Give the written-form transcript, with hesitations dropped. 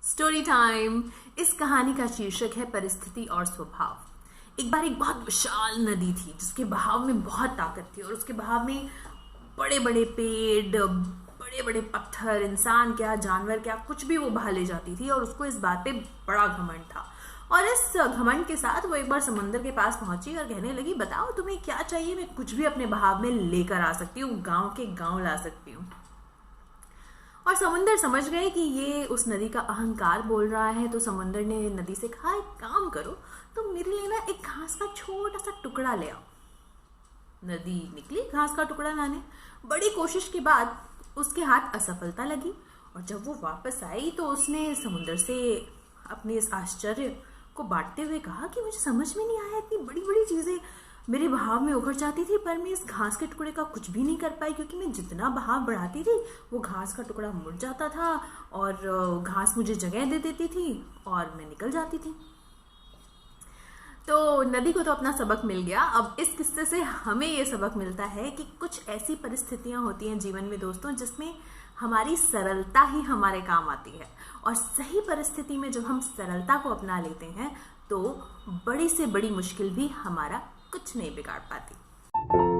Story time. इस कहानी का शीर्षक है परिस्थिति और स्वभाव। एक बार एक बहुत विशाल नदी थी जिसके बहाव में बहुत ताकत थी और उसके बहाव में बड़े बड़े पेड़, बड़े बड़े पत्थर, इंसान क्या जानवर क्या कुछ भी वो बहा ले जाती थी और उसको इस बात पे बड़ा घमंड था। और इस घमंड के साथ वो एक बार समुद्र के पास पहुंची और कहने लगी, बताओ तुम्हें क्या चाहिए, मैं कुछ भी अपने बहाव में लेकर आ सकती हूँ, गांव के गांव ला सकती हूँ। और समुंदर समझ गए कि ये उस नदी का अहंकार बोल रहा है, तो समुंदर ने नदी से कहा, एक काम करो, तुम मेरे लिए ना एक घास का छोटा सा टुकड़ा ले आओ। नदी निकली घास का टुकड़ा लाने। बड़ी कोशिश के बाद उसके हाथ असफलता लगी और जब वो वापस आई तो उसने समुंदर से अपने इस आश्चर्य को बांटते हुए कहा कि मुझे समझ में नहीं आया, इतनी बड़ी बड़ी चीजें मेरे बहाव में उभर जाती थी पर मैं इस घास के टुकड़े का कुछ भी नहीं कर पाई, क्योंकि मैं जितना बहाव बढ़ाती थी वो घास का टुकड़ा मुड़ जाता था और घास मुझे जगह दे देती थी और मैं निकल जाती थी। तो नदी को तो अपना सबक मिल गया। अब इस किस्से से हमें ये सबक मिलता है कि कुछ ऐसी परिस्थितियां होती हैं जीवन में दोस्तों जिसमें हमारी सरलता ही हमारे काम आती है, और सही परिस्थिति में जब हम सरलता को अपना लेते हैं तो बड़ी से बड़ी मुश्किल भी हमारा कुछ नहीं बिगाड़ पाती।